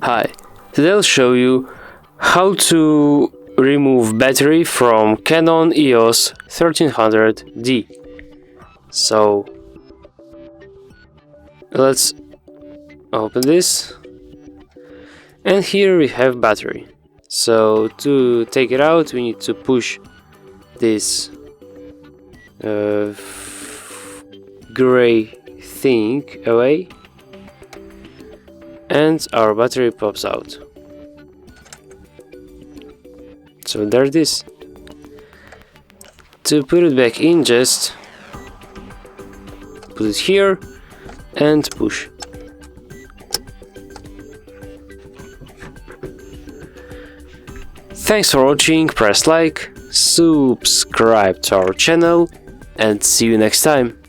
Hi, today I'll show you how to remove battery from Canon EOS 1300D. So let's open this, and here we have battery. So to take it out, we need to push this gray thing away, and our battery pops out. So there it is. To put it back in, just put it here and push. Thanks for watching, press like, subscribe to our channel, and see you next time.